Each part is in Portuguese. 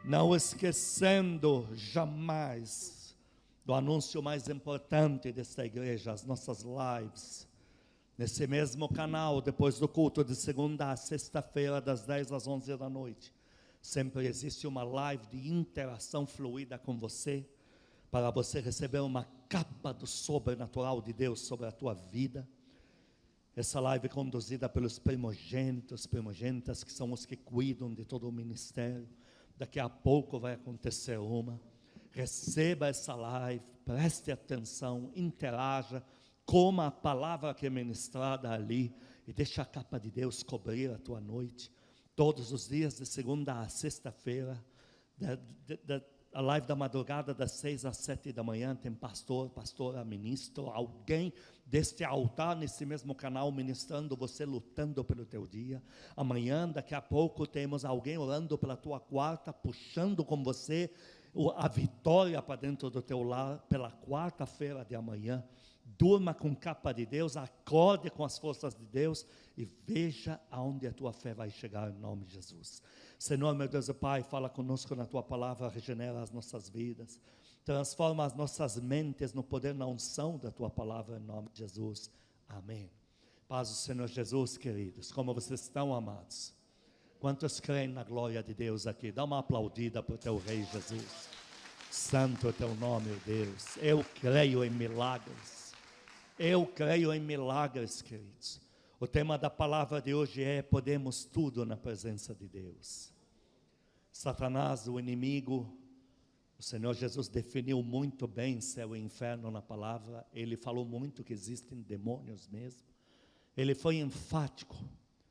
não esquecendo jamais do anúncio mais importante desta igreja, as nossas lives. Nesse mesmo canal, depois do culto de segunda a sexta-feira, das 10 às 11 da noite, sempre existe uma live de interação fluida com você, para você receber uma capa do sobrenatural de Deus sobre a tua vida. Essa live é conduzida pelos primogênitas, que são os que cuidam de todo o ministério. Daqui a pouco vai acontecer uma. Receba essa live, preste atenção, interaja, coma a palavra que é ministrada ali e deixe a capa de Deus cobrir a tua noite. Todos os dias, de segunda a sexta-feira, a live da madrugada das 6 às 7 da manhã, tem pastora, ministro, alguém deste altar nesse mesmo canal ministrando você, lutando pelo teu dia. Amanhã, daqui a pouco, temos alguém orando pela tua quarta, puxando com você a vitória para dentro do teu lar, pela quarta-feira de amanhã. Durma com capa de Deus, acorde com as forças de Deus e veja aonde a tua fé vai chegar em nome de Jesus. Senhor, meu Deus e Pai, fala conosco na tua palavra, regenera as nossas vidas, transforma as nossas mentes no poder, na unção da tua palavra em nome de Jesus. Amém. Paz do Senhor Jesus, queridos, como vocês estão, amados? Quantos creem na glória de Deus aqui? Dá uma aplaudida para o teu Rei Jesus. Santo é o teu nome, meu Deus. Eu creio em milagres. Eu creio em milagres, queridos. O tema da palavra de hoje é: podemos tudo na presença de Deus. Satanás, o inimigo, o Senhor Jesus definiu muito bem céu e inferno na palavra. Ele falou muito que existem demônios mesmo. Ele foi enfático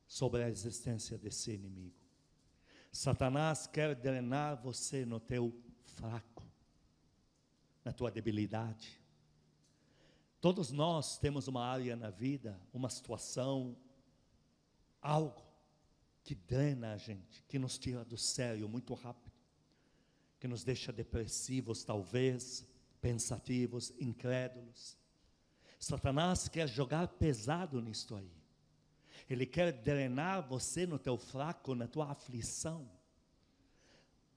sobre a existência desse inimigo. Satanás quer drenar você no teu fraco, na tua debilidade. Todos nós temos uma área na vida, uma situação, algo que drena a gente, que nos tira do sério muito rápido, que nos deixa depressivos talvez, pensativos, incrédulos. Satanás quer jogar pesado nisto aí. Ele quer drenar você no teu fraco, na tua aflição,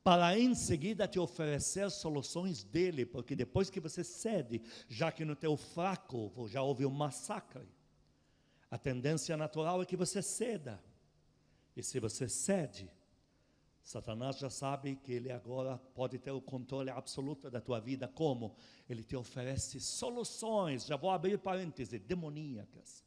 para em seguida te oferecer soluções dele, porque depois que você cede, já que no teu fraco já houve um massacre, a tendência natural é que você ceda, e se você cede, Satanás já sabe que ele agora pode ter o controle absoluto da tua vida. Como? Ele te oferece soluções, já vou abrir parênteses, demoníacas,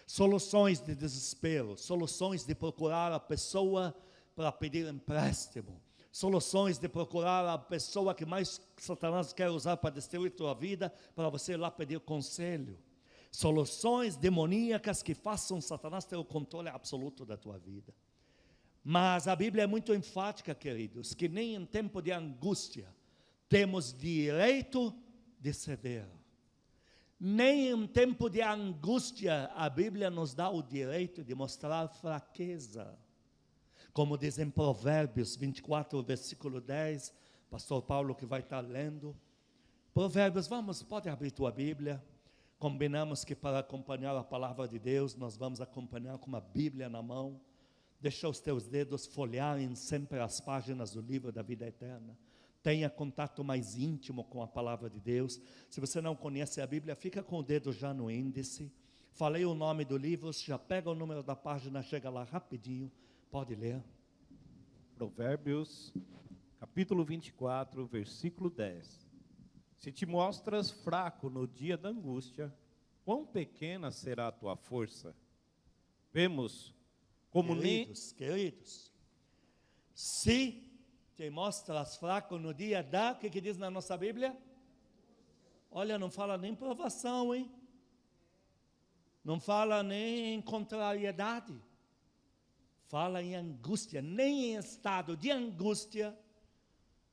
soluções de desespero, soluções de procurar a pessoa para pedir empréstimo, soluções de procurar a pessoa que mais Satanás quer usar para destruir tua vida, para você ir lá pedir conselho. Soluções demoníacas que façam Satanás ter o controle absoluto da tua vida. Mas a Bíblia é muito enfática, queridos, que nem em tempo de angústia temos direito de ceder. Nem em tempo de angústia a Bíblia nos dá o direito de mostrar fraqueza. Como diz em Provérbios 24, versículo 10, pastor Paulo que vai estar lendo. Provérbios, pode abrir tua Bíblia. Combinamos que para acompanhar a palavra de Deus, nós vamos acompanhar com uma Bíblia na mão. Deixa os teus dedos folhearem sempre as páginas do livro da vida eterna. Tenha contato mais íntimo com a palavra de Deus. Se você não conhece a Bíblia, fica com o dedo já no índice. Falei o nome do livro, já pega o número da página, chega lá rapidinho. Pode ler. Provérbios, capítulo 24, versículo 10. Se te mostras fraco no dia da angústia, quão pequena será a tua força? Vemos como queridos, se te mostras fraco no dia da, o que diz na nossa Bíblia? Olha, não fala nem provação, hein? Não fala nem em contrariedade. Fala em angústia, nem em estado de angústia,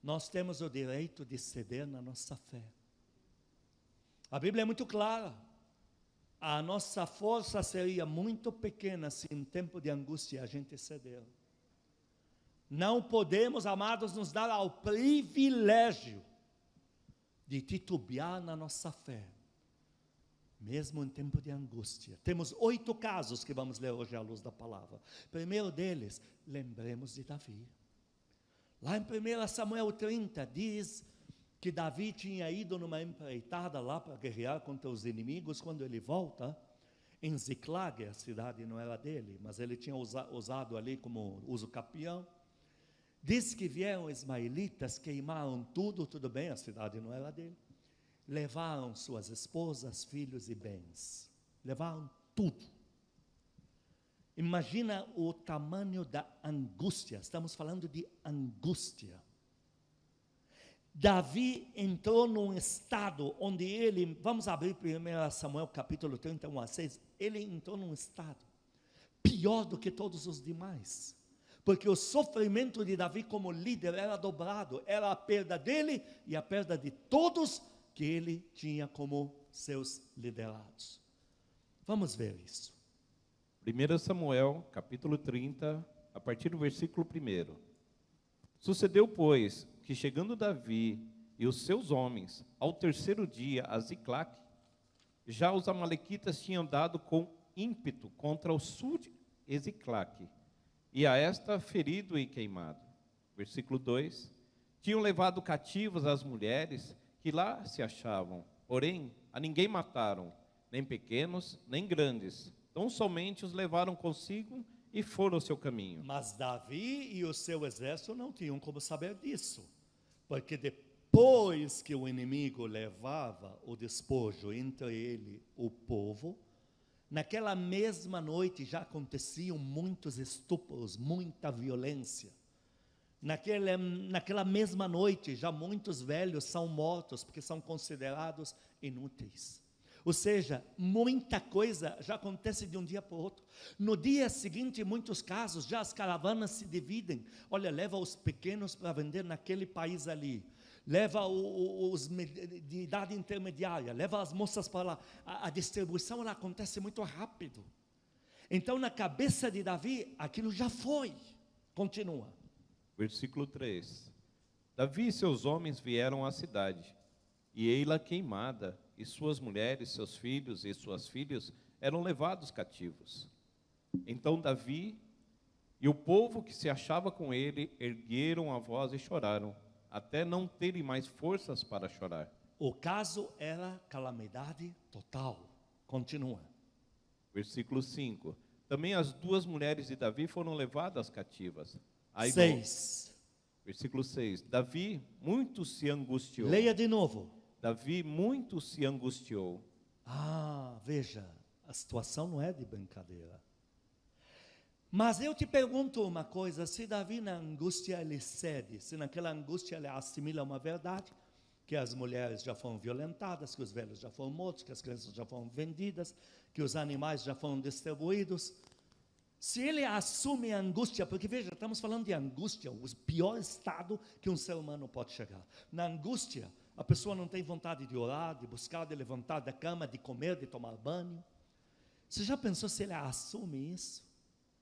nós temos o direito de ceder na nossa fé. A Bíblia é muito clara, a nossa força seria muito pequena se em tempo de angústia a gente ceder. Não podemos, amados, nos dar ao privilégio de titubear na nossa fé, mesmo em tempo de angústia. Temos 8 casos que vamos ler hoje à luz da palavra. Primeiro deles, lembremos de Davi. Lá em 1 Samuel 30 diz que Davi tinha ido numa empreitada lá para guerrear contra os inimigos. Quando ele volta, em Ziclag, a cidade não era dele, mas ele tinha usado ali como uso capião. Diz que vieram ismaelitas, queimaram tudo bem, a cidade não era dele. Levaram suas esposas, filhos e bens. Levaram tudo. Imagina o tamanho da angústia, estamos falando de angústia. Davi entrou num estado onde ele, vamos abrir 1 Samuel capítulo 31 a 6, ele entrou num estado pior do que todos os demais, porque o sofrimento de Davi como líder era dobrado, era a perda dele e a perda de todos que ele tinha como seus liderados. Vamos ver isso. 1 Samuel, capítulo 30, a partir do versículo 1. Sucedeu, pois, que chegando Davi e os seus homens ao terceiro dia a Ziclac, já os amalequitas tinham dado com ímpeto contra o sul de Ziclac, e a esta ferido e queimado. Versículo 2. Tinham levado cativas as mulheres que lá se achavam, porém a ninguém mataram, nem pequenos, nem grandes, tão somente os levaram consigo e foram ao seu caminho. Mas Davi e o seu exército não tinham como saber disso, porque depois que o inimigo levava o despojo entre ele, o povo, naquela mesma noite já aconteciam muitos estupros, muita violência. Naquela mesma noite já muitos velhos são mortos, porque são considerados inúteis. Ou seja, muita coisa já acontece de um dia para o outro. No dia seguinte, em muitos casos, já as caravanas se dividem. Olha, leva os pequenos para vender naquele país ali. Leva os de idade intermediária, leva as moças para lá. A distribuição ela acontece muito rápido. Então, na cabeça de Davi, aquilo já foi. Continua. Versículo 3. Davi e seus homens vieram à cidade, e ei-la queimada, e suas mulheres, seus filhos e suas filhas eram levados cativos. Então Davi e o povo que se achava com ele ergueram a voz e choraram, até não terem mais forças para chorar. O caso era calamidade total. Continua. Versículo 5. Também as duas mulheres de Davi foram levadas cativas. 6. Versículo 6. Davi muito se angustiou. Leia de novo. Davi muito se angustiou. Veja, a situação não é de brincadeira. Mas eu te pergunto uma coisa, se Davi na angústia ele cede, se naquela angústia ele assimila uma verdade, que as mulheres já foram violentadas, que os velhos já foram mortos, que as crianças já foram vendidas, que os animais já foram distribuídos, se ele assume a angústia, porque veja, estamos falando de angústia, o pior estado que um ser humano pode chegar. Na angústia, a pessoa não tem vontade de orar, de buscar, de levantar da cama, de comer, de tomar banho. Você já pensou se ele assume isso?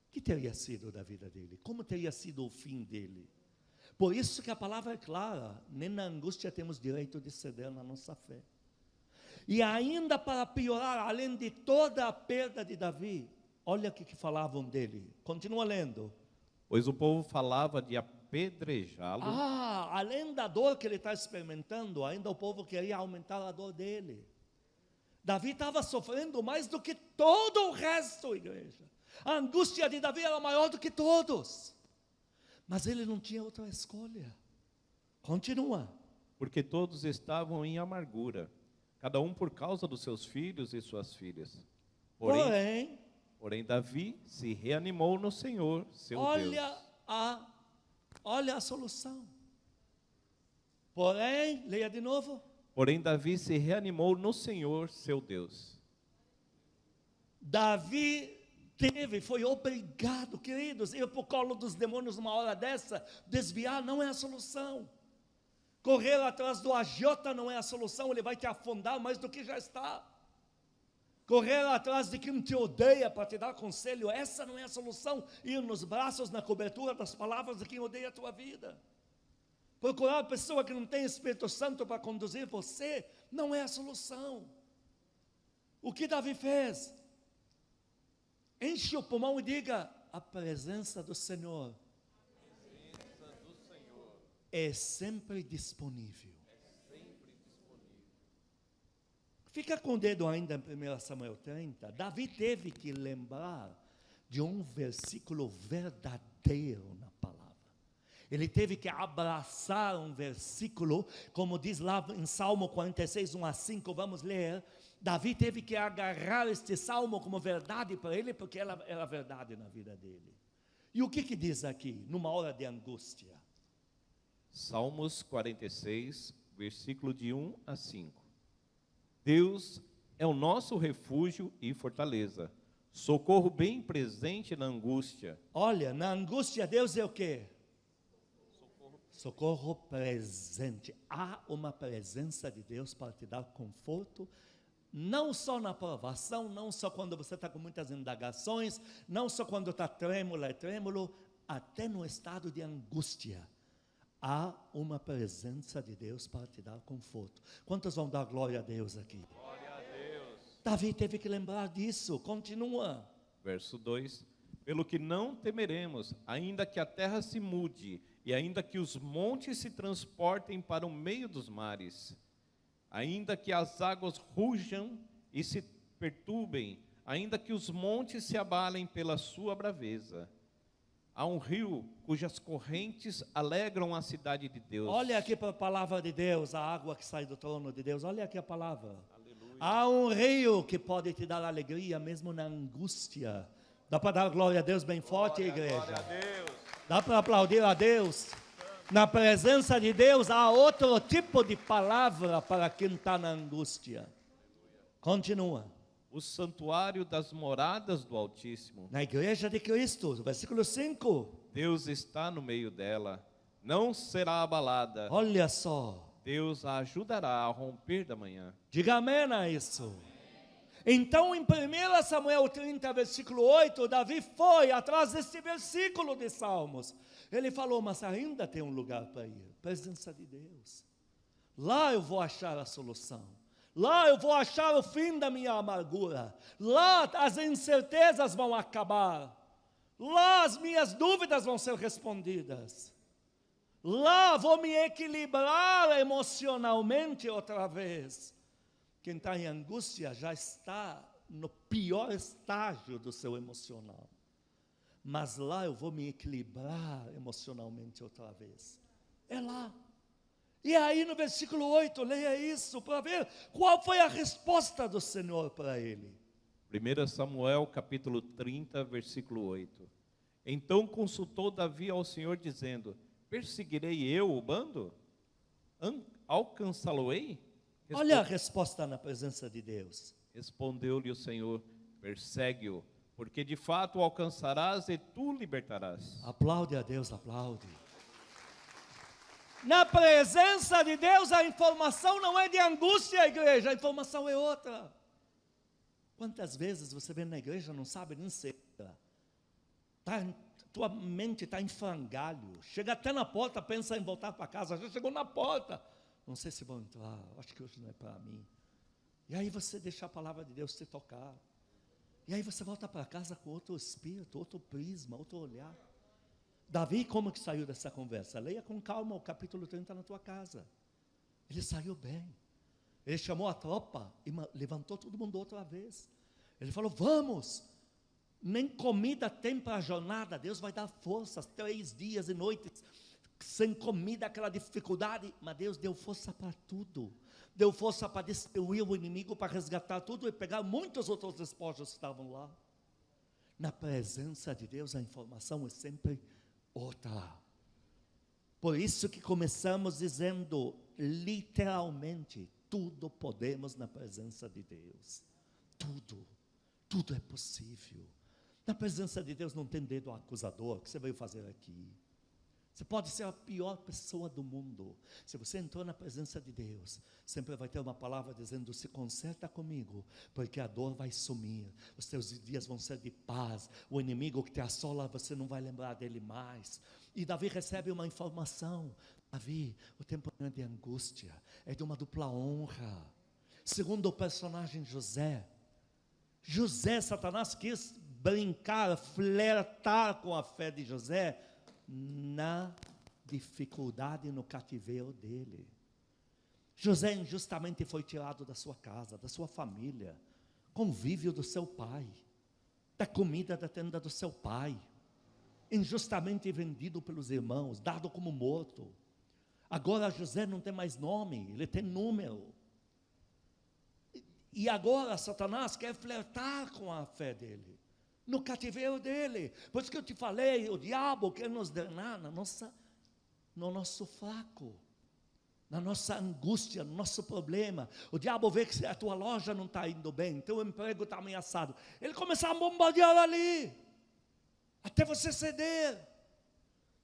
O que teria sido da vida dele? Como teria sido o fim dele? Por isso que a palavra é clara, nem na angústia temos direito de ceder na nossa fé. E ainda para piorar, além de toda a perda de Davi, olha o que falavam dele. Continua lendo. Pois o povo falava de apedrejá-lo. Além da dor que ele está experimentando, ainda o povo queria aumentar a dor dele. Davi estava sofrendo mais do que todo o resto, igreja. A angústia de Davi era maior do que todos. Mas ele não tinha outra escolha. Continua. Porque todos estavam em amargura, cada um por causa dos seus filhos e suas filhas. Porém Davi se reanimou no Senhor, seu Deus. Olha a solução. Porém, leia de novo. Porém Davi se reanimou no Senhor, seu Deus. Davi foi obrigado, queridos, ir para o colo dos demônios numa hora dessa. Desviar não é a solução. Correr atrás do agiota não é a solução, ele vai te afundar mais do que já está. Correr atrás de quem te odeia para te dar conselho, essa não é a solução. Ir nos braços, na cobertura das palavras de quem odeia a tua vida. Procurar a pessoa que não tem Espírito Santo para conduzir você, não é a solução. O que Davi fez? Enche o pulmão e diga: a presença do Senhor. é sempre disponível. Fica com o dedo ainda em 1 Samuel 30. Davi teve que lembrar de um versículo verdadeiro na palavra. Ele teve que abraçar um versículo, como diz lá em Salmo 46, 1 a 5, vamos ler. Davi teve que agarrar este salmo como verdade para ele, porque ela era verdade na vida dele. E o que diz aqui, numa hora de angústia? Salmos 46, versículo de 1 a 5. Deus é o nosso refúgio e fortaleza, socorro bem presente na angústia. Olha, na angústia Deus é o quê? Socorro presente. Há uma presença de Deus para te dar conforto, não só na provação, não só quando você está com muitas indagações, não só quando está trêmulo, até no estado de angústia. Há uma presença de Deus para te dar conforto. Quantos vão dar glória a Deus aqui? Glória a Deus. Davi teve que lembrar disso, continua. Verso 2: Pelo que não temeremos, ainda que a terra se mude, e ainda que os montes se transportem para o meio dos mares, ainda que as águas rujam e se perturbem, ainda que os montes se abalem pela sua braveza. Há um rio cujas correntes alegram a cidade de Deus. Olha aqui para a palavra de Deus, a água que sai do trono de Deus. Olha aqui a palavra. Aleluia. Há um rio que pode te dar alegria mesmo na angústia. Dá para dar glória a Deus bem forte, igreja? Glória a Deus. Dá para aplaudir a Deus? Na presença de Deus há outro tipo de palavra para quem está na angústia. Continua. O santuário das moradas do Altíssimo. Na igreja de Cristo, versículo 5. Deus está no meio dela, não será abalada. Olha só. Deus a ajudará a romper da manhã. Diga amém a isso. Então, em 1 Samuel 30, versículo 8, Davi foi atrás deste versículo de Salmos. Ele falou, mas ainda tem um lugar para ir. Presença de Deus. Lá eu vou achar a solução. Lá eu vou achar o fim da minha amargura. Lá as incertezas vão acabar. Lá as minhas dúvidas vão ser respondidas. Lá vou me equilibrar emocionalmente outra vez. Quem está em angústia já está no pior estágio do seu emocional. Mas lá eu vou me equilibrar emocionalmente outra vez. É lá. E aí no versículo 8, leia isso para ver qual foi a resposta do Senhor para ele. 1 Samuel capítulo 30, versículo 8. Então consultou Davi ao Senhor dizendo, perseguirei eu o bando? Alcançá-lo-ei? Olha a resposta na presença de Deus. Respondeu-lhe o Senhor, persegue-o, porque de fato o alcançarás e tu libertarás. Aplaude a Deus, aplaude. Na presença de Deus a informação não é de angústia, igreja, a informação é outra. Quantas vezes você vem na igreja e não sabe nem ser? Tua mente está em frangalho. Chega até na porta, pensa em voltar para casa. Já chegou na porta. Não sei se vou entrar. Acho que hoje não é para mim. E aí você deixa a palavra de Deus te tocar. E aí você volta para casa com outro espírito, outro prisma, outro olhar. Davi, como que saiu dessa conversa? Leia com calma o capítulo 30 na tua casa. Ele saiu bem. Ele chamou a tropa e levantou todo mundo outra vez. Ele falou, vamos. Nem comida tem para a jornada. Deus vai dar forças, 3 dias e noites, sem comida, aquela dificuldade. Mas Deus deu força para tudo. Deu força para destruir o inimigo, para resgatar tudo e pegar muitos outros despojos que estavam lá. Na presença de Deus, a informação é sempre outra. Por isso que começamos dizendo, literalmente, tudo podemos na presença de Deus. Tudo é possível. Na presença de Deus não tem dedo acusador. O que você veio fazer aqui? Você pode ser a pior pessoa do mundo. Se você entrou na presença de Deus, sempre vai ter uma palavra dizendo, se conserta comigo, porque a dor vai sumir. Os teus dias vão ser de paz. O inimigo que te assola, você não vai lembrar dele mais. E Davi recebe uma informação. Davi, o tempo não é de angústia, é de uma dupla honra. Segundo o personagem José, Satanás quis brincar, flertar com a fé de José, na dificuldade no cativeiro dele. José injustamente foi tirado da sua casa, da sua família, convívio do seu pai, da comida da tenda do seu pai, injustamente vendido pelos irmãos, dado como morto. Agora José não tem mais nome, ele tem número. E agora Satanás quer flertar com a fé dele, no cativeiro dele. Por isso que eu te falei, o diabo quer nos drenar no nosso fraco, na nossa angústia, no nosso problema. O diabo vê que a tua loja não está indo bem, teu emprego está ameaçado, ele começa a bombardear ali, até você ceder.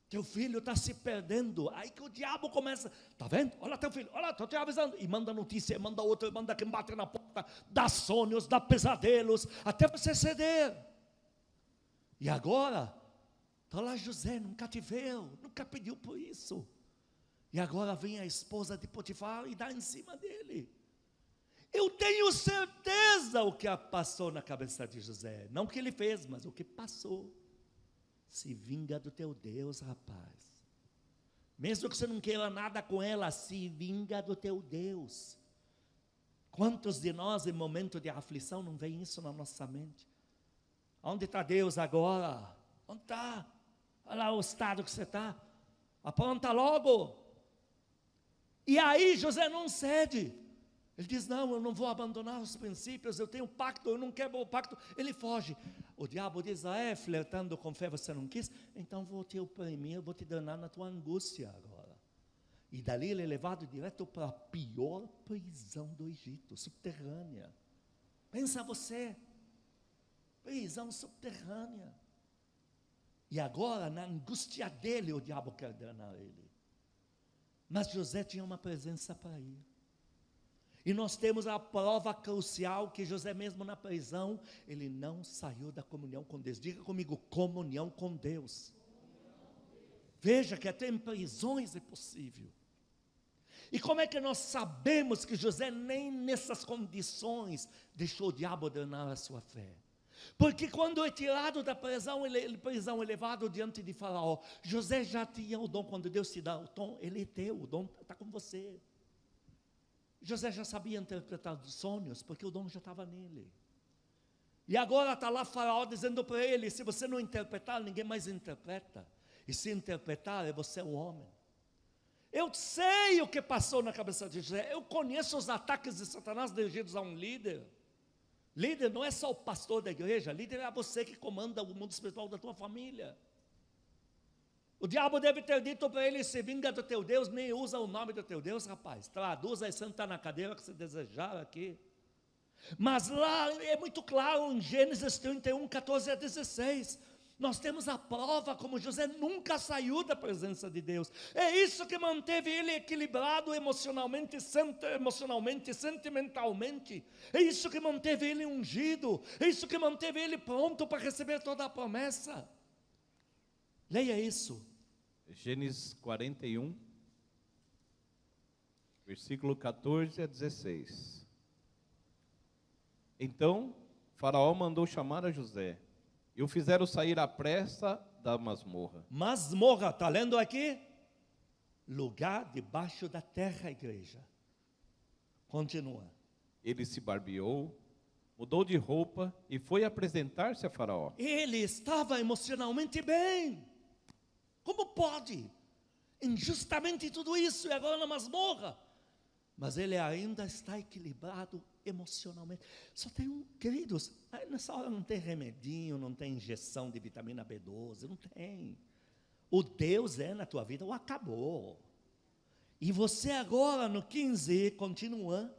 Teu filho está se perdendo, aí que o diabo começa, está vendo? Olha teu filho, olha, estou te avisando, e manda notícia, manda outra, manda quem bate na porta, dá sonhos, dá pesadelos, até você ceder. E agora, está lá José num cativeiro, nunca pediu por isso, e agora vem a esposa de Potifar e dá em cima dele. Eu tenho certeza o que passou na cabeça de José, não o que ele fez, mas o que passou. Se vinga do teu Deus, rapaz. Mesmo que você não queira nada com ela, se vinga do teu Deus. Quantos de nós em momento de aflição não vem isso na nossa mente? Onde está Deus agora? Onde está? Olha lá o estado que você está. Apronta logo. E aí José não cede. Ele diz, não, eu não vou abandonar os princípios, eu tenho um pacto, eu não quebro o pacto. Ele foge. O diabo diz, flertando com fé você não quis, então vou te oprimir, vou te danar na tua angústia agora. E dali ele é levado direto para a pior prisão do Egito, subterrânea. Pensa você, prisão subterrânea. E agora, na angústia dele, o diabo quer danar ele. Mas José tinha uma presença para ir. E nós temos a prova crucial que José mesmo na prisão, ele não saiu da comunhão com Deus. Diga comigo, comunhão com Deus. Veja que até em prisões é possível. E como é que nós sabemos que José nem nessas condições deixou o diabo danar a sua fé? Porque quando é tirado da prisão, prisão elevado diante de Faraó, José já tinha o dom. Quando Deus te dá o dom, ele é teu, o dom está com você. José já sabia interpretar os sonhos, porque o dom já estava nele. E agora está lá Faraó dizendo para ele, se você não interpretar, ninguém mais interpreta. E se interpretar, você é o homem. Eu sei o que passou na cabeça de José, eu conheço os ataques de Satanás dirigidos a um líder. Líder não é só o pastor da igreja, líder é você que comanda o mundo espiritual da tua família. O diabo deve ter dito para ele, se vinga do teu Deus, nem usa o nome do teu Deus, rapaz. Traduza e senta na cadeira que você desejar aqui. Mas lá é muito claro, em Gênesis 31, 14 a 16, nós temos a prova como José nunca saiu da presença de Deus. É isso que manteve ele equilibrado emocionalmente, sentimentalmente. É isso que manteve ele ungido. É isso que manteve ele pronto para receber toda a promessa. Leia isso. Gênesis 41, versículo 14 a 16. Então Faraó mandou chamar a José, e o fizeram sair à pressa da masmorra. Masmorra, está lendo aqui? Lugar debaixo da terra, igreja. Continua. Ele se barbeou, mudou de roupa e foi apresentar-se a Faraó. Ele estava emocionalmente bem. Como pode? Injustamente tudo isso e agora na masmorra. Mas ele ainda está equilibrado emocionalmente. Só tem queridos, nessa hora não tem remedinho, não tem injeção de vitamina B12, não tem. O Deus é na tua vida, ou acabou. E você agora no 15, continua.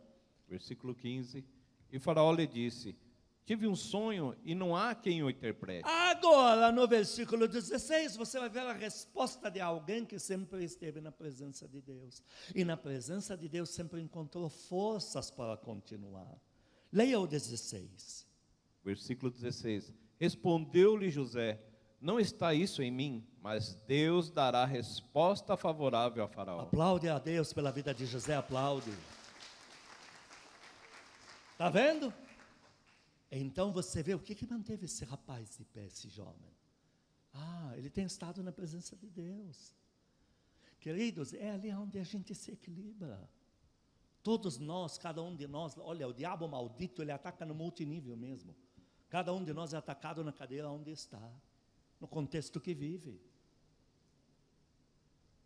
Versículo 15. E Faraó lhe disse, tive um sonho e não há quem o interprete. Agora, no versículo 16, você vai ver a resposta de alguém que sempre esteve na presença de Deus. E na presença de Deus sempre encontrou forças para continuar. Leia o 16. Versículo 16. Respondeu-lhe José, não está isso em mim, mas Deus dará resposta favorável a Faraó. Aplaude a Deus pela vida de José, aplaude. Está vendo? Então você vê o que manteve esse rapaz de pé, esse jovem. Ele tem estado na presença de Deus. Queridos, é ali onde a gente se equilibra. Todos nós, cada um de nós, olha, o diabo maldito, ele ataca no multinível mesmo. Cada um de nós é atacado na cadeira onde está, no contexto que vive.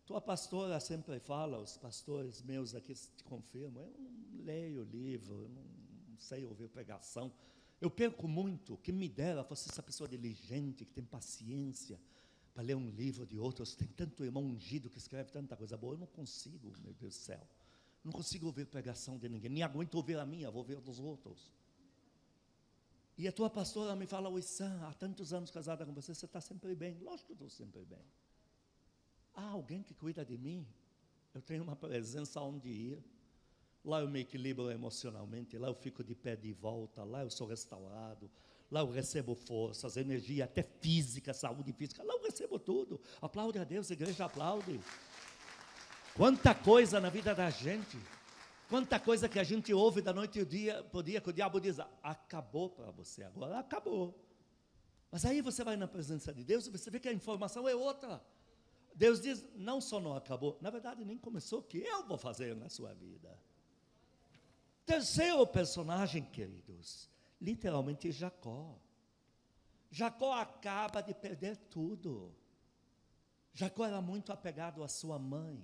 Tua pastora sempre fala, os pastores meus aqui te confirmam, eu não leio livro, eu não sei ouvir pregação. Eu perco muito, que me dera fosse essa pessoa diligente, que tem paciência para ler um livro de outros. Tem tanto irmão ungido que escreve tanta coisa boa, eu não consigo, meu Deus do céu. Não consigo ouvir pregação de ninguém, nem aguento ouvir a minha, vou ouvir a dos outros. E a tua pastora me fala, oi Sam, há tantos anos casada com você está sempre bem. Lógico que eu estou sempre bem. Há alguém que cuida de mim, eu tenho uma presença onde ir. Lá eu me equilibro emocionalmente, lá eu fico de pé de volta, lá eu sou restaurado, lá eu recebo forças, energia, até física, saúde física, lá eu recebo tudo. Aplaude a Deus, a igreja aplaude. Quanta coisa na vida da gente, quanta coisa que a gente ouve da noite para o dia, que o diabo diz, acabou para você agora, acabou. Mas aí você vai na presença de Deus e você vê que a informação é outra. Deus diz, não só não acabou, na verdade nem começou, o que eu vou fazer na sua vida. Terceiro personagem, queridos, literalmente Jacó. Jacó acaba de perder tudo. Jacó era muito apegado à sua mãe.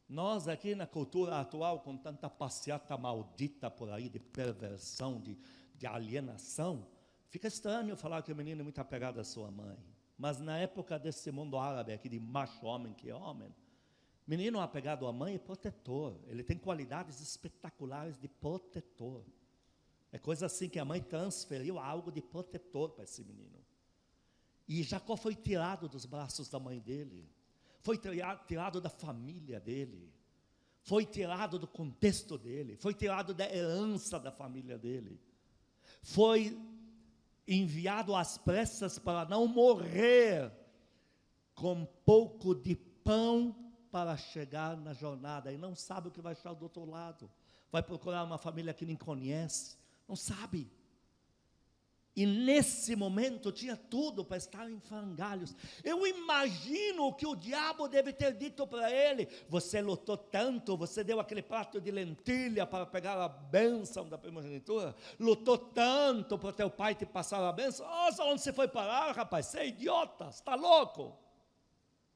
Nós aqui na cultura atual, com tanta passeata maldita por aí, de perversão, de alienação, fica estranho falar que o menino é muito apegado à sua mãe. Mas na época desse mundo árabe aqui, de macho homem que é homem, menino apegado à mãe é protetor. Ele tem qualidades espetaculares de protetor. É coisa assim que a mãe transferiu algo de protetor para esse menino. E Jacó foi tirado dos braços da mãe dele. Foi tirado da família dele. Foi tirado do contexto dele. Foi tirado da herança da família dele. Foi enviado às pressas para não morrer com pouco de pão para chegar na jornada, e não sabe o que vai estar do outro lado, vai procurar uma família que nem conhece, não sabe, e nesse momento tinha tudo para estar em frangalhos. Eu imagino o que o diabo deve ter dito para ele, você lutou tanto, você deu aquele prato de lentilha para pegar a bênção da primogenitura, lutou tanto para teu pai te passar a bênção, nossa, onde você foi parar, rapaz, você é idiota, você está louco,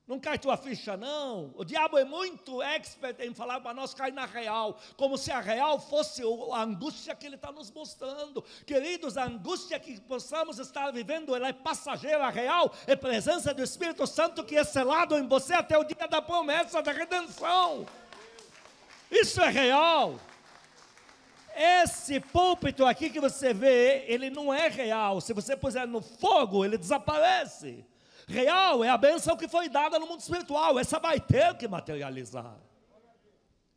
não cai tua ficha não. O diabo é muito expert em falar para nós cair na real, como se a real fosse a angústia que ele está nos mostrando. Queridos, a angústia que possamos estar vivendo, ela é passageira. A real é presença do Espírito Santo que é selado em você até o dia da promessa da redenção. Isso é real. Esse púlpito aqui que você vê, ele não é real. Se você puser no fogo, ele desaparece. Real é a bênção que foi dada no mundo espiritual, essa vai ter que materializar.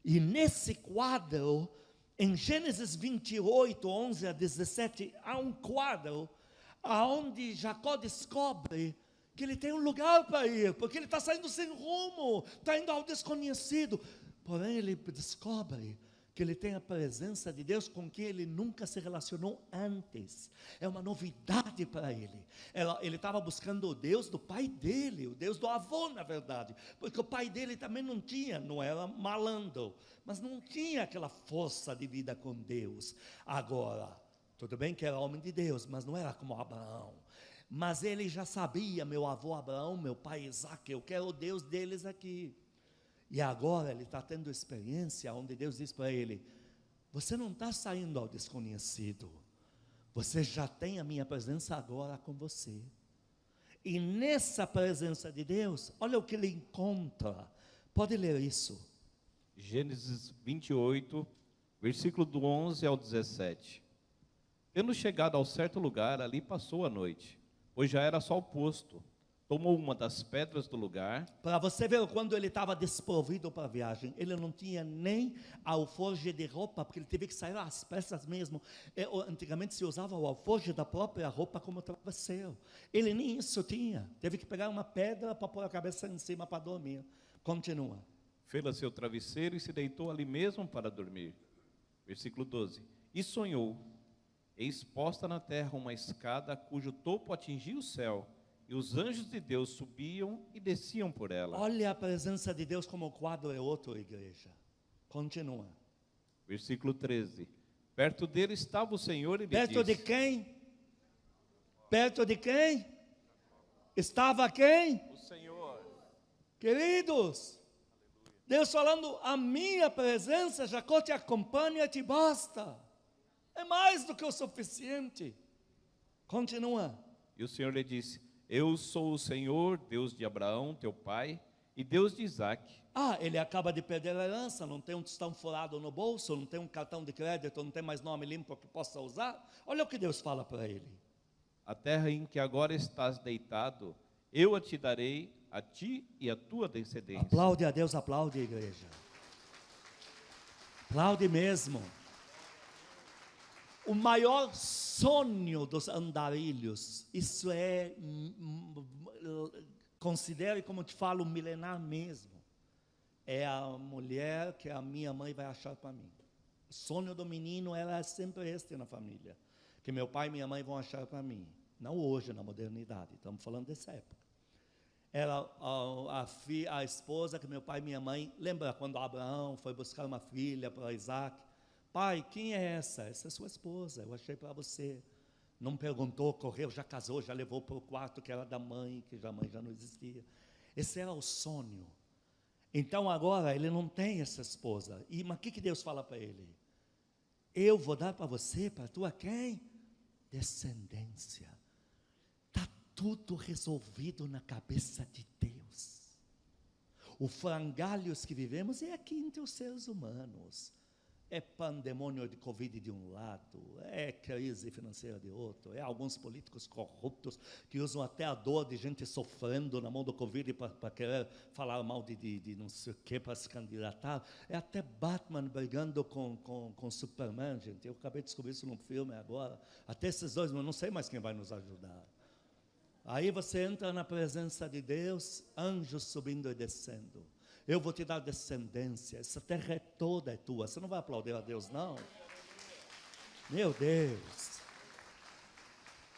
E nesse quadro, em Gênesis 28, 11 a 17, há um quadro onde Jacó descobre que ele tem um lugar para ir, porque ele está saindo sem rumo, está indo ao desconhecido. Porém, ele descobre que ele tem a presença de Deus com quem ele nunca se relacionou antes. É uma novidade para ele. Ele estava buscando o Deus do pai dele, o Deus do avô, na verdade, porque o pai dele também não era malandro, mas não tinha aquela força de vida com Deus. Agora, tudo bem que era homem de Deus, mas não era como Abraão. Mas ele já sabia, meu avô Abraão, meu pai Isaac, eu quero o Deus deles aqui. E agora ele está tendo experiência onde Deus diz para ele, você não está saindo ao desconhecido, você já tem a minha presença agora com você. E nessa presença de Deus, olha o que ele encontra, pode ler isso. Gênesis 28, versículo do 11 ao 17. Tendo chegado ao certo lugar, ali passou a noite, pois já era sol posto. Tomou uma das pedras do lugar. Para você ver quando ele estava desprovido para a viagem, ele não tinha nem alforje de roupa, porque ele teve que sair às pressas mesmo. Antigamente se usava o alforje da própria roupa como travesseiro. Ele nem isso tinha, teve que pegar uma pedra para pôr a cabeça em cima para dormir. Continua. Fez seu travesseiro e se deitou ali mesmo para dormir. Versículo 12. E sonhou, eis posta na terra uma escada cujo topo atingia o céu, e os anjos de Deus subiam e desciam por ela. Olha a presença de Deus como o quadro é outro, igreja. Continua. Versículo 13. Perto dele estava o Senhor e lhe Perto de disse... quem? Perto de quem? Estava quem? O Senhor. Queridos, Deus falando, a minha presença, Jacó, te acompanha e te basta. É mais do que o suficiente. Continua. E o Senhor lhe disse: eu sou o Senhor, Deus de Abraão, teu pai, e Deus de Isaque. Ele acaba de perder a herança, não tem um tostão furado no bolso, não tem um cartão de crédito, não tem mais nome limpo que possa usar. Olha o que Deus fala para ele. A terra em que agora estás deitado, eu a te darei, a ti e a tua descendência. Aplaude a Deus, aplaude a igreja. Aplaude mesmo. O maior sonho dos andarilhos, isso é, considere como te falo, milenar mesmo. É a mulher que a minha mãe vai achar para mim. O sonho do menino era sempre este na família. Que meu pai e minha mãe vão achar para mim. Não hoje, na modernidade, estamos falando dessa época. Era a esposa que meu pai e minha mãe, lembra quando Abraão foi buscar uma filha para Isaac? Pai, quem é essa? Essa é sua esposa, eu achei para você. Não perguntou, correu, já casou, já levou para o quarto que era da mãe, que a mãe já não existia. Esse era o sonho. Então agora ele não tem essa esposa. Mas o que Deus fala para ele? Eu vou dar para você, para a tua quem? Descendência. Está tudo resolvido na cabeça de Deus. O frangalhos que vivemos é aqui entre os seres humanos. É pandemônio de Covid de um lado, é crise financeira de outro, é alguns políticos corruptos que usam até a dor de gente sofrendo na mão do Covid para querer falar mal de não sei o que, para se candidatar. É até Batman brigando com Superman, gente. Eu acabei de descobrir isso num filme agora. Até esses dois, mas não sei mais quem vai nos ajudar. Aí você entra na presença de Deus, anjos subindo e descendo. Eu vou te dar descendência, essa terra é toda tua. Você não vai aplaudir a Deus, não? Meu Deus.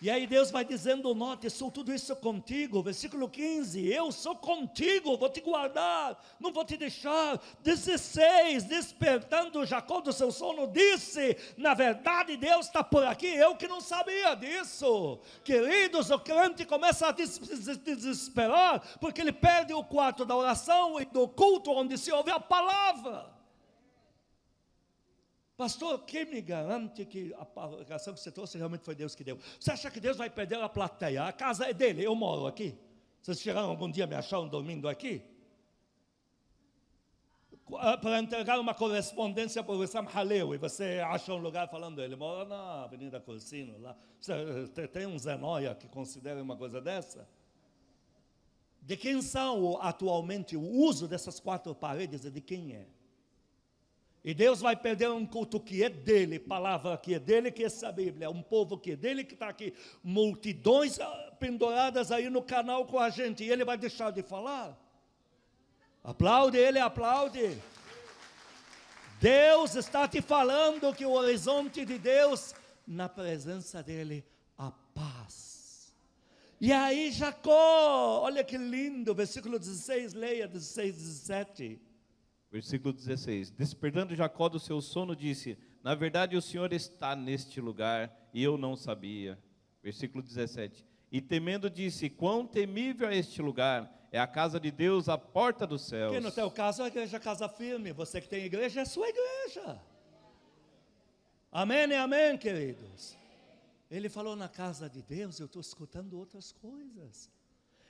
E aí Deus vai dizendo, note, sou tudo isso contigo. Versículo 15, eu sou contigo, vou te guardar, não vou te deixar. 16, despertando Jacó do seu sono, disse, na verdade Deus está por aqui, eu que não sabia disso. Queridos, o crente começa a desesperar, porque ele perde o quarto da oração e do culto, onde se ouve a palavra. Pastor, quem me garante que a pregação que você trouxe realmente foi Deus que deu? Você acha que Deus vai perder a plateia? A casa é dele, eu moro aqui. Vocês chegaram algum dia me acharam dormindo aqui? Para entregar uma correspondência para o Wissam Haleu, e você acha um lugar falando, ele mora na Avenida Corsino, lá. Tem um Zé Noia que considera uma coisa dessa? De quem são atualmente o uso dessas quatro paredes e de quem é? E Deus vai perder um culto que é dele, palavra que é dele, que é essa Bíblia, um povo que é dele, que está aqui, multidões penduradas aí no canal com a gente, e ele vai deixar de falar? Aplaude ele, aplaude. Deus está te falando que o horizonte de Deus, na presença dele, a paz. E aí Jacó, olha que lindo, versículo 16, leia 16, 17. Versículo 16, despertando Jacó do seu sono, disse, na verdade o Senhor está neste lugar, e eu não sabia. Versículo 17, e temendo disse, quão temível é este lugar, é a casa de Deus, a porta dos céus. Que no teu caso a igreja Casa Firme, você que tem igreja, é sua igreja. Amém e amém, queridos. Ele falou na casa de Deus, eu estou escutando outras coisas.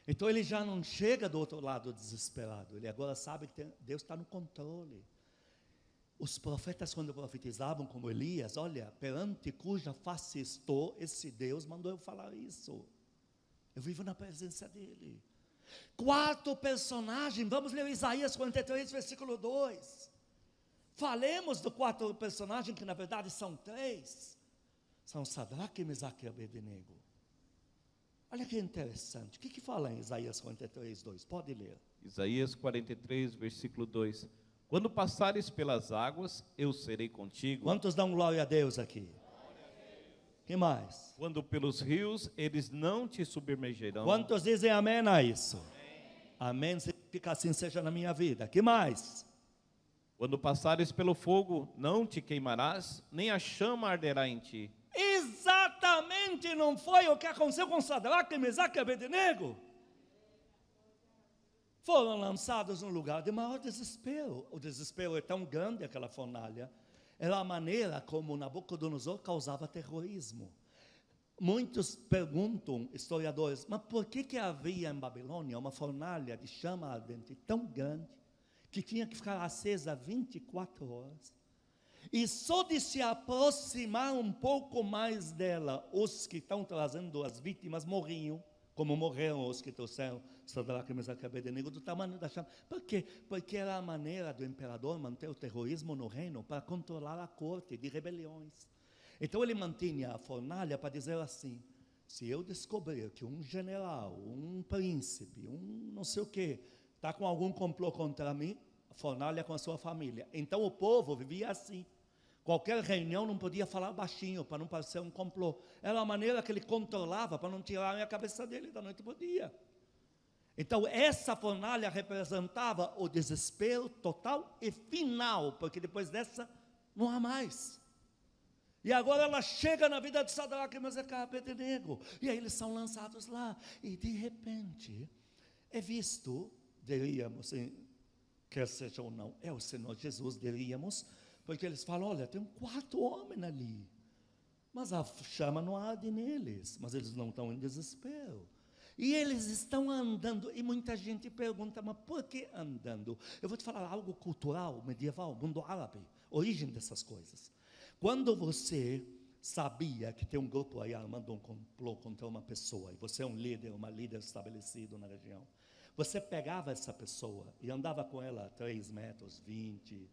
Então ele já não chega do outro lado desesperado, ele agora sabe que Deus está no controle. Os profetas quando profetizavam como Elias, olha, perante cuja face estou, esse Deus mandou eu falar isso. Eu vivo na presença dele. Quarto personagem, vamos ler Isaías 43, versículo 2. Falemos do quarto personagem, que na verdade são três. São Sadraque, Mesaque e Abednego. Olha que interessante, o que fala em Isaías 43, 2? Pode ler. Isaías 43, versículo 2. Quando passares pelas águas, eu serei contigo. Quantos dão glória a Deus aqui? Que mais? Quando pelos rios, eles não te submergerão. Quantos dizem amém a isso? Amém significa assim seja na minha vida. Que mais? Quando passares pelo fogo, não te queimarás, nem a chama arderá em ti. Exatamente não foi o que aconteceu com Sadraque, Mesaque e Abednego. Foram lançados num lugar de maior desespero. O desespero é tão grande, aquela fornalha. Era a maneira como Nabucodonosor causava terrorismo. Muitos perguntam, historiadores, mas por que havia em Babilônia uma fornalha de chama ardente tão grande, que tinha que ficar acesa 24 horas? E só de se aproximar um pouco mais dela, os que estão trazendo as vítimas morriam, como morreram os que trouxeram Sadraque, Mesaque e Abednego, do tamanho da chama. Por quê? Porque era a maneira do imperador manter o terrorismo no reino para controlar a corte de rebeliões. Então ele mantinha a fornalha para dizer assim: se eu descobrir que um general, um príncipe, um não sei o quê, está com algum complô contra mim, a fornalha com a sua família. Então o povo vivia assim. Qualquer reunião não podia falar baixinho, para não parecer um complô. Era a maneira que ele controlava, para não tirarem a cabeça dele da noite para o dia. Então essa fornalha representava o desespero total e final, porque depois dessa não há mais. E agora ela chega na vida de Sadraque, Mesaque e Abednego, e aí eles são lançados lá, e de repente é visto, diríamos, quer seja ou não, é o Senhor Jesus, diríamos, porque eles falam: olha, tem 4 homens ali, mas a chama não arde neles, mas eles não estão em desespero. E eles estão andando, e muita gente pergunta: mas por que andando? Eu vou te falar algo cultural, medieval, mundo árabe, origem dessas coisas. Quando você sabia que tem um grupo aí armando um complô contra uma pessoa, e você é um líder, uma líder estabelecido na região, você pegava essa pessoa e andava com ela 3 metros, 20,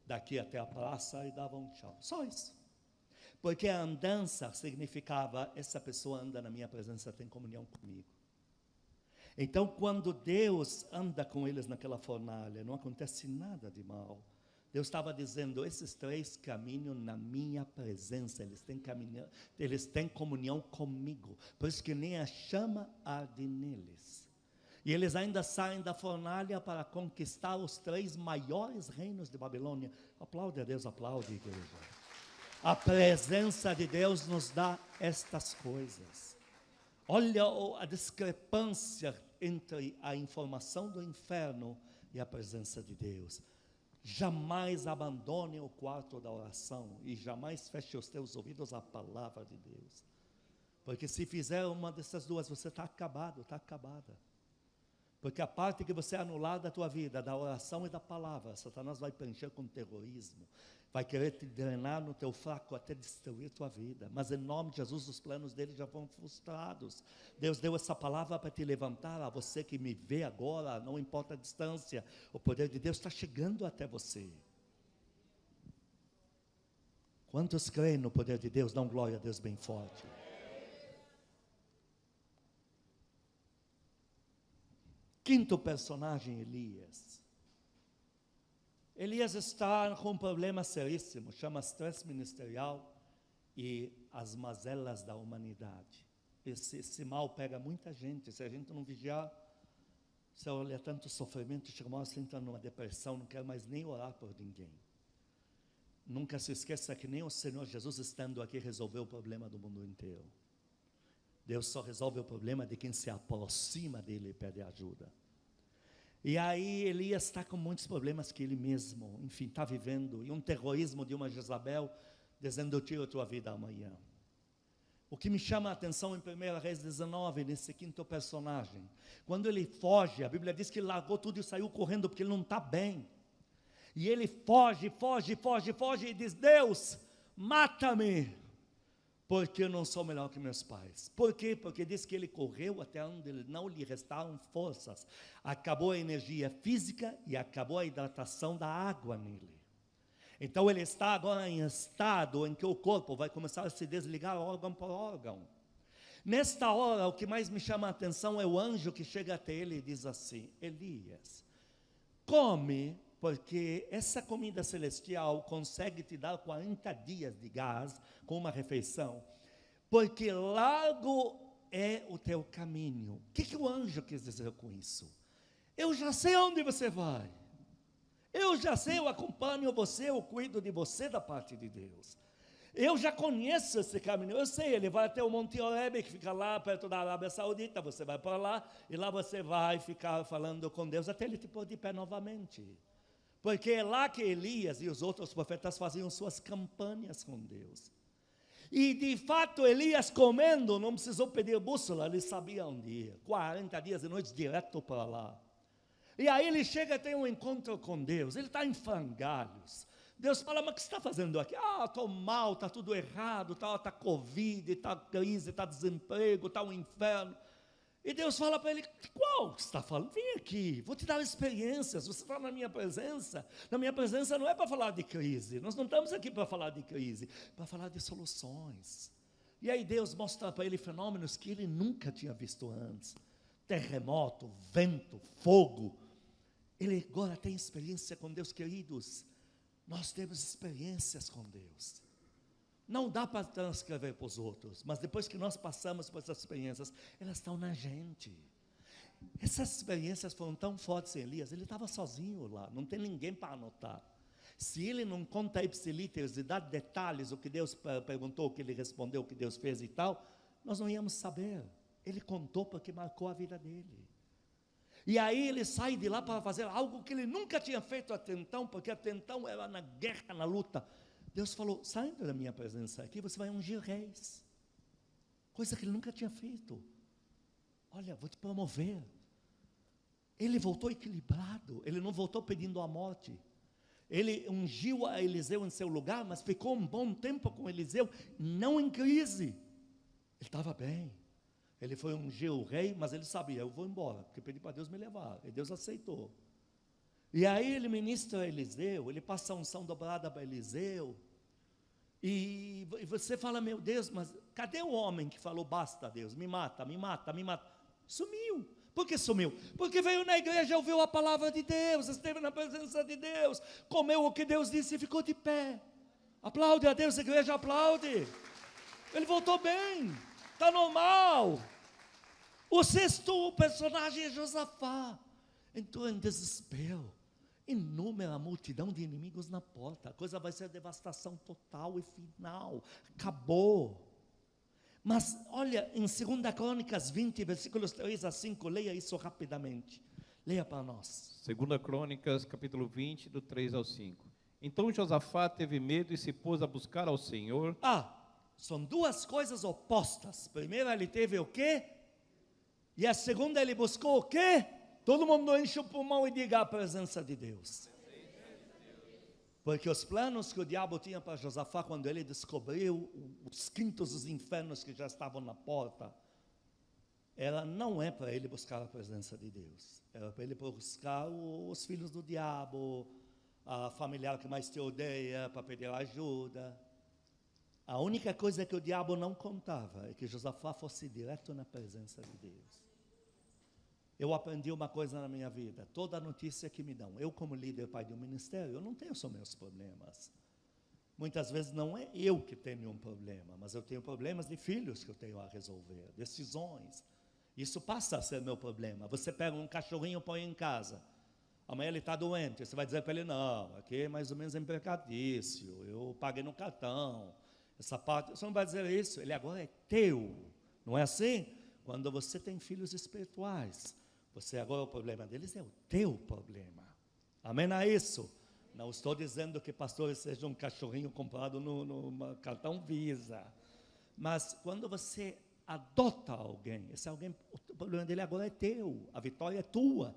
daqui até a praça, e dava um tchau. Só isso. Porque a andança significava: essa pessoa anda na minha presença, tem comunhão comigo. Então, quando Deus anda com eles naquela fornalha, não acontece nada de mal. Deus estava dizendo: esses 3 caminham na minha presença, eles têm comunhão comigo, por isso que nem a chama arde neles. E eles ainda saem da fornalha para conquistar os 3 maiores reinos de Babilônia. Aplaude a Deus, aplaude, igreja. A presença de Deus nos dá estas coisas. Olha a discrepância entre a informação do inferno e a presença de Deus. Jamais abandone o quarto da oração e jamais feche os teus ouvidos à palavra de Deus. Porque se fizer uma dessas duas, você está acabado, está acabada. Porque a parte que você anular da tua vida, da oração e da palavra, Satanás vai preencher com terrorismo, vai querer te drenar no teu fraco até destruir tua vida. Mas em nome de Jesus, os planos dele já foram frustrados. Deus deu essa palavra para te levantar. A você que me vê agora, não importa a distância, o poder de Deus está chegando até você. Quantos creem no poder de Deus? Dão glória a Deus bem forte. Quinto personagem, Elias. Elias está com um problema seríssimo, chama estresse ministerial e as mazelas da humanidade. Esse mal pega muita gente. Se a gente não vigiar, você olha tanto sofrimento, chega uma hora você entra numa depressão, não quer mais nem orar por ninguém. Nunca se esqueça que nem o Senhor Jesus estando aqui resolveu o problema do mundo inteiro. Deus só resolve o problema de quem se aproxima dele e pede ajuda. E aí Elias está com muitos problemas que ele mesmo, enfim, está vivendo. E um terrorismo de uma Jezabel, dizendo: eu tiro a tua vida amanhã. O que me chama a atenção em 1 Reis 19, nesse quinto personagem, quando ele foge, a Bíblia diz que ele largou tudo e saiu correndo, porque ele não está bem. E ele foge e diz: Deus, mata-me, porque eu não sou melhor que meus pais. Por quê? Porque diz que ele correu até onde não lhe restaram forças. Acabou a energia física e acabou a hidratação da água nele. Então ele está agora em estado em que o corpo vai começar a se desligar órgão por órgão. Nesta hora, o que mais me chama a atenção é o anjo que chega até ele e diz assim: Elias, come, porque essa comida celestial consegue te dar 40 dias de gás com uma refeição. porque largo é o teu caminho. O que o anjo quis dizer com isso? Eu já sei onde você vai. Eu já sei, eu acompanho você, eu cuido de você da parte de Deus. Eu já conheço esse caminho, eu sei, ele vai até o Monte Horebe, que fica lá perto da Arábia Saudita, você vai para lá, e lá você vai ficar falando com Deus, até ele te pôr de pé novamente. Porque é lá que Elias e os outros profetas faziam suas campanhas com Deus. E de fato, Elias comendo, não precisou pedir bússola, ele sabia onde ia, 40 dias e noites direto para lá. E aí ele chega e tem um encontro com Deus, ele está em frangalhos. Deus fala, mas o que você está fazendo aqui? Estou mal, está tudo errado, está Covid, está crise, está desemprego, está um inferno. E Deus fala para ele, qual que você está falando? Vem aqui, vou te dar experiências, você está na minha presença não é para falar de crise, nós não estamos aqui para falar de crise, para falar de soluções. E aí Deus mostra para ele fenômenos que ele nunca tinha visto antes, terremoto, vento, fogo. Ele agora tem experiência com Deus, queridos. Nós temos experiências com Deus. Não dá para transcrever para os outros, mas depois que nós passamos por essas experiências, elas estão na gente. Essas experiências foram tão fortes em Elias, ele estava sozinho lá, não tem ninguém para anotar. Se ele não conta ipsilíteres e dá detalhes, o que Deus perguntou, o que ele respondeu, o que Deus fez e tal, nós não íamos saber. Ele contou porque marcou a vida dele. E aí ele sai de lá para fazer algo que ele nunca tinha feito até então, porque até então era na guerra, na luta. Deus falou, saindo da minha presença aqui, você vai ungir reis. Coisa que ele nunca tinha feito. Olha, vou te promover. Ele voltou equilibrado, ele não voltou pedindo a morte. Ele ungiu a Eliseu em seu lugar, mas ficou um bom tempo com Eliseu, não em crise. Ele estava bem. Ele foi ungir o rei, mas ele sabia, eu vou embora, porque pedi para Deus me levar, e Deus aceitou. E aí ele ministra a Eliseu, ele passa a unção dobrada para Eliseu, e você fala, meu Deus, mas cadê o homem que falou, basta Deus, me mata, me mata, me mata? Sumiu. Por que sumiu? Porque veio na igreja, ouviu a palavra de Deus, esteve na presença de Deus, comeu o que Deus disse e ficou de pé. Aplaude a Deus, a igreja aplaude. Ele voltou bem. Está normal. O sexto personagem é Josafá. Entrou em desespero. Inúmera multidão de inimigos na porta. A coisa vai ser devastação total e final. Acabou. Mas olha, em 2 Crônicas 20, versículos 3 a 5, leia isso rapidamente. Leia para nós. 2 Crônicas, capítulo 20, do 3 ao 5. Então Josafá teve medo e se pôs a buscar ao Senhor. São duas coisas opostas. Primeiro ele teve o quê? E a segunda ele buscou o quê? Todo mundo enche o pulmão e diga a presença de Deus. Porque os planos que o diabo tinha para Josafá, quando ele descobriu os quintos dos infernos que já estavam na porta, não é para ele buscar a presença de Deus. Era para ele buscar os filhos do diabo, a familiar que mais te odeia, para pedir ajuda. A única coisa que o diabo não contava é que Josafá fosse direto na presença de Deus. Eu aprendi uma coisa na minha vida, toda notícia que me dão, eu como líder, pai de um ministério, eu não tenho só meus problemas. Muitas vezes não é eu que tenho um problema, mas eu tenho problemas de filhos que eu tenho a resolver, decisões. Isso passa a ser meu problema. Você pega um cachorrinho e põe em casa, amanhã ele está doente, você vai dizer para ele, não, aqui é mais ou menos empregatício, eu paguei no cartão, essa parte, você não vai dizer isso, ele agora é teu, não é assim? Quando você tem filhos espirituais, você agora o problema deles é o teu problema, amém a isso? Não estou dizendo que pastores sejam um cachorrinho comprado no cartão Visa, mas quando você adota alguém, esse alguém, o problema dele agora é teu, a vitória é tua.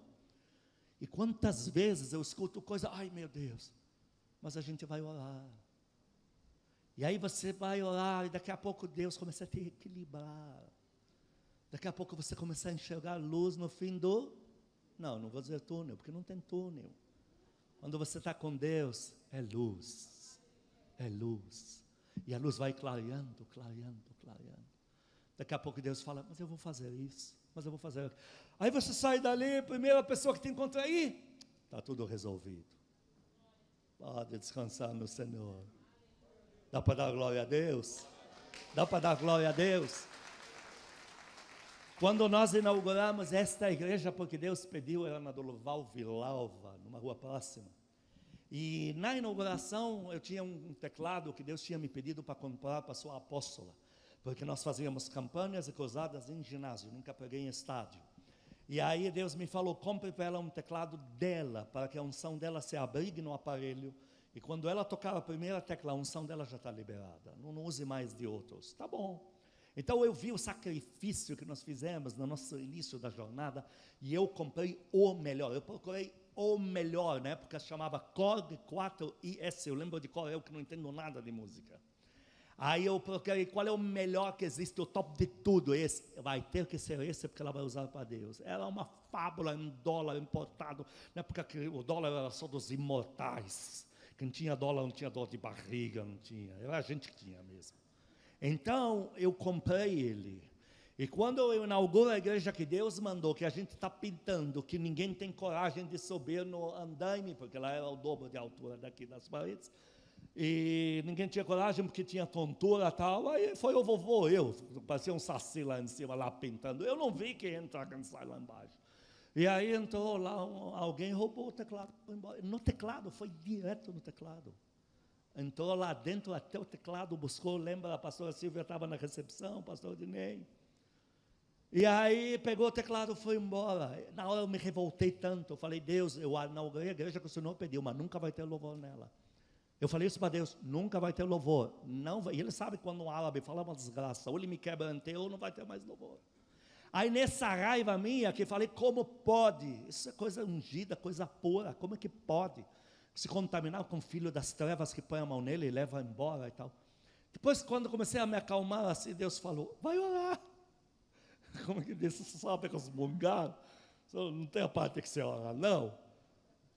E quantas vezes eu escuto coisa, ai meu Deus, mas a gente vai orar. E aí você vai orar e daqui a pouco Deus começa a te equilibrar. Daqui a pouco você começa a enxergar luz no fim do... Não vou dizer túnel, porque não tem túnel. Quando você está com Deus, é luz. É luz. E a luz vai clareando, clareando, clareando. Daqui a pouco Deus fala, mas eu vou fazer isso, mas eu vou fazer aquilo. Aí você sai dali, primeira pessoa que te encontra aí, está tudo resolvido. Pode descansar no Senhor. Dá para dar glória a Deus? Dá para dar glória a Deus? Quando nós inauguramos esta igreja, porque Deus pediu, era na Doloval Vilalva, numa rua próxima. E na inauguração eu tinha um teclado que Deus tinha me pedido para comprar para a sua apóstola. Porque nós fazíamos campanhas e cruzadas em ginásio, nunca preguei em estádio. E aí Deus me falou, compre para ela um teclado dela, para que a unção dela se abrigue no aparelho. E quando ela tocar a primeira tecla, a unção dela já está liberada. Não use mais de outros. Tá bom. Então eu vi o sacrifício que nós fizemos no nosso início da jornada, e eu comprei o melhor. Eu procurei o melhor, na época chamava Korg 4IS, eu lembro de qual, eu que não entendo nada de música. Aí eu procurei qual é o melhor que existe, o top de tudo. Esse vai ter que ser esse, porque ela vai usar para Deus. Era uma fábula em dólar importado, na época que o dólar era só dos imortais. Quem tinha dólar não tinha dor de barriga, não tinha, era a gente que tinha mesmo. Então eu comprei ele. E quando eu inauguro a igreja que Deus mandou, que a gente está pintando, que ninguém tem coragem de subir no andaime, porque lá era o dobro de altura daqui das paredes, e ninguém tinha coragem porque tinha tontura e tal, aí foi o vovô, eu, parecia um saci lá em cima, lá pintando, eu não vi quem entra, quem sai lá embaixo. E aí entrou lá, alguém roubou o teclado, foi embora. No teclado, foi direto no teclado. Entrou lá dentro até o teclado, buscou, lembra, a pastora Silvia estava na recepção, o pastor Dinei. E aí pegou o teclado e foi embora. Na hora eu me revoltei tanto, eu falei, Deus, eu inaugurei a igreja que o Senhor pediu, mas nunca vai ter louvor nela. Eu falei isso para Deus, nunca vai ter louvor. Não vai. E ele sabe quando um árabe fala uma desgraça, ou ele me quebranteia ou não vai ter mais louvor. Aí nessa raiva minha, que falei, como pode? Isso é coisa ungida, coisa pura, como é que pode? Se contaminar com o filho das trevas que põe a mão nele e leva embora e tal. Depois, quando comecei a me acalmar, assim, Deus falou, vai orar. Como é que disse? Você sabe que os mungados, não tem a parte que você ora, não?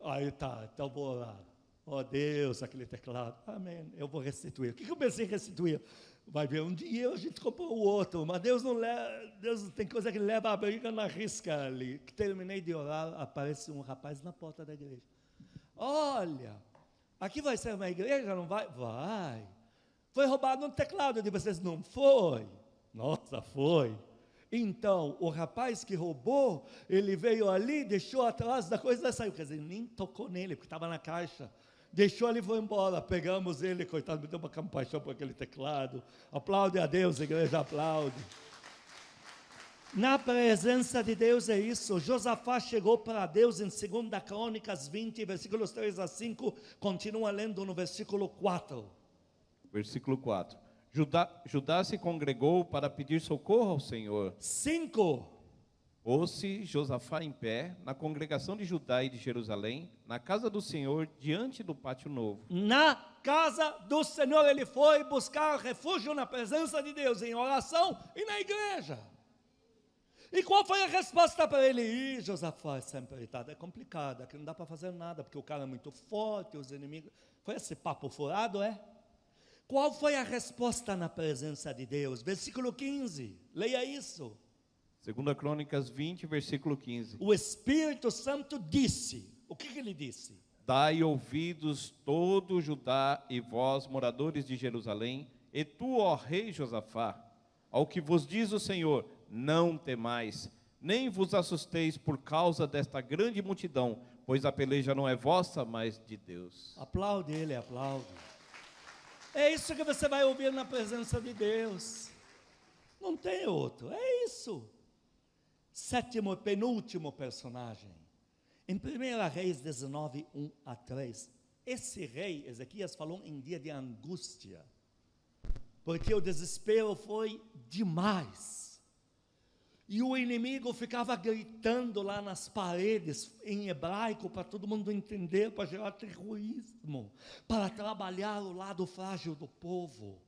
Aí tá, então vou orar. Oh Deus, aquele teclado, amém, eu vou restituir. O que eu pensei em restituir? Vai ver, um dia a gente comprou o outro, mas Deus não leva, Deus tem coisa que leva a briga na risca ali. Que terminei de orar, aparece um rapaz na porta da igreja. Olha, aqui vai ser uma igreja, não vai? Vai. Foi roubado um teclado de vocês, não foi? Nossa, foi. Então, o rapaz que roubou, ele veio ali, deixou atrás da coisa e saiu. Quer dizer, nem tocou nele, porque estava na caixa. Deixou ele e foi embora. Pegamos ele, coitado, me deu uma compaixão por aquele teclado. Aplaude a Deus, a igreja aplaude. Na presença de Deus é isso. Josafá chegou para Deus em 2 Crônicas 20, versículos 3 a 5. Continua lendo no versículo 4. Versículo 4. Judá se congregou para pedir socorro ao Senhor. 5. Pôs-se Josafá em pé, na congregação de Judá e de Jerusalém, na casa do Senhor, diante do pátio novo. Na casa do Senhor ele foi buscar refúgio na presença de Deus, em oração e na igreja. E qual foi a resposta para ele? Josafá, essa empreitada é complicada, que não dá para fazer nada, porque o cara é muito forte, os inimigos... Foi esse papo furado, é? Qual foi a resposta na presença de Deus? Versículo 15, leia isso. 2 Crônicas 20, versículo 15. O Espírito Santo disse, o que ele disse? Dai ouvidos todo Judá e vós, moradores de Jerusalém, e tu, ó rei Josafá, ao que vos diz o Senhor, não temais, nem vos assusteis por causa desta grande multidão, pois a peleja não é vossa, mas de Deus. Aplaude ele, aplaude. É isso que você vai ouvir na presença de Deus. Não tem outro, é isso. Sétimo e penúltimo personagem. Em 1 Reis 19, 1 a 3. Esse rei, Ezequias, falou em dia de angústia. Porque o desespero foi demais. E o inimigo ficava gritando lá nas paredes, em hebraico, para todo mundo entender, para gerar terrorismo, para trabalhar o lado frágil do povo.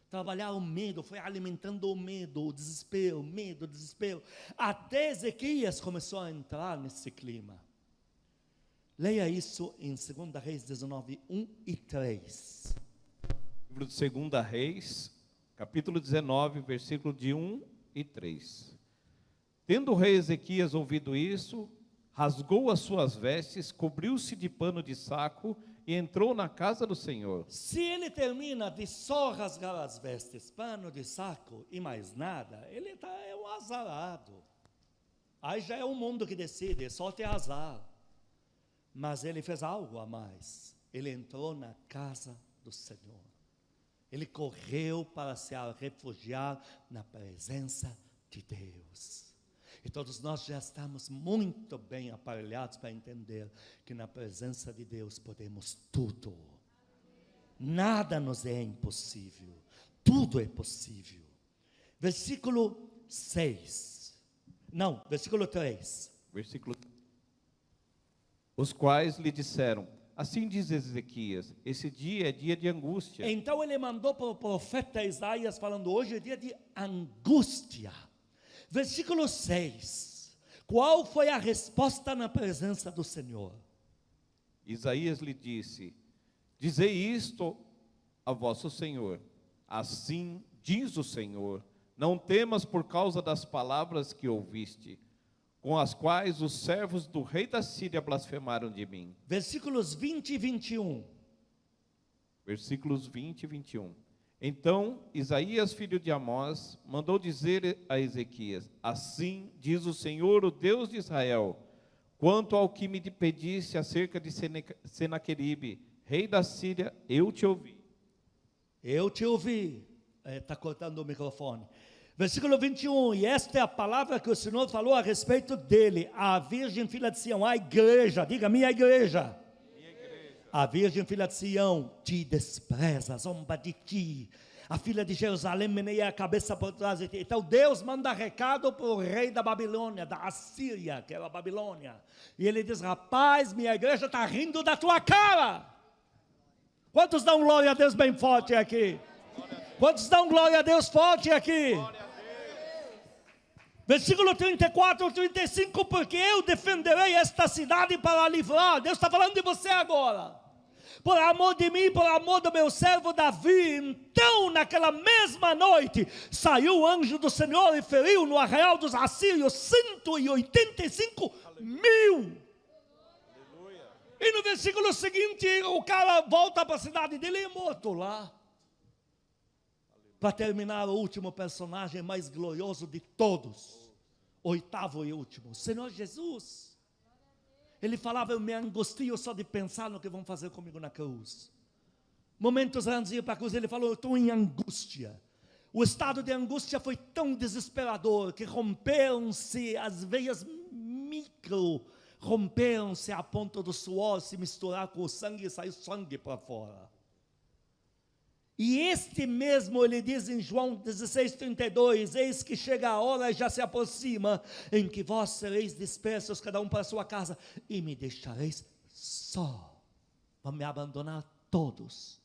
Trabalhar o medo, foi alimentando o medo, o desespero, medo, desespero. Até Ezequias começou a entrar nesse clima. Leia isso em 2 Reis 19, 1 e 3. Livro de 2 Reis, capítulo 19, versículo de 1 e 3. Tendo o rei Ezequias ouvido isso, rasgou as suas vestes, cobriu-se de pano de saco e entrou na casa do Senhor. Se ele termina de só rasgar as vestes, pano de saco e mais nada, ele é um azarado. Aí já é o mundo que decide, só ter azar. Mas ele fez algo a mais. Ele entrou na casa do Senhor. Ele correu para se refugiar na presença de Deus. E todos nós já estamos muito bem aparelhados para entender que na presença de Deus podemos tudo. Nada nos é impossível. Tudo é possível. Versículo 6. Não, versículo 3. Versículo. Os quais lhe disseram: assim diz Ezequias, esse dia é dia de angústia. Então ele mandou para o profeta Isaías falando: hoje é dia de angústia. Versículo 6. Qual foi a resposta na presença do Senhor? Isaías lhe disse: dizei isto a vosso Senhor, assim diz o Senhor, não temas por causa das palavras que ouviste, com as quais os servos do rei da Síria blasfemaram de mim. Versículos 20 e 21. Versículos 20 e 21. Então Isaías, filho de Amós, mandou dizer a Ezequias: assim diz o Senhor, o Deus de Israel, quanto ao que me pedisse acerca de Senaqueribe, rei da Síria, eu te ouvi. Eu te ouvi. Está cortando o microfone. Versículo 21, e esta é a palavra que o Senhor falou a respeito dele, a virgem filha de Sião, a igreja, diga minha igreja. A virgem filha de Sião te despreza, zomba de ti. A filha de Jerusalém meneia a cabeça por trás de ti. Então Deus manda recado para o rei da Babilônia, da Assíria, que era a Babilônia. E ele diz: rapaz, minha igreja está rindo da tua cara. Quantos dão glória a Deus bem forte aqui? Quantos dão glória a Deus forte aqui? Versículo 34 e 35, porque eu defenderei esta cidade para livrar. Deus está falando de você agora. Por amor de mim, por amor do meu servo Davi. Então, naquela mesma noite, saiu o anjo do Senhor e feriu no arraial dos assírios 185 mil. E no versículo seguinte, o cara volta para a cidade dele e é morto lá. Para terminar, o último personagem mais glorioso de todos, oitavo e último, o Senhor Jesus. Ele falava: eu me angustio só de pensar no que vão fazer comigo na cruz. Momentos antes de ir para a cruz, ele falou: eu estou em angústia. O estado de angústia foi tão desesperador que romperam-se as veias micro, romperam-se a ponto do suor se misturar com o sangue e sair sangue para fora. E este mesmo, ele diz em João 16:32, eis que chega a hora e já se aproxima, em que vós sereis dispersos, cada um para a sua casa, e me deixareis só. Vão me abandonar todos.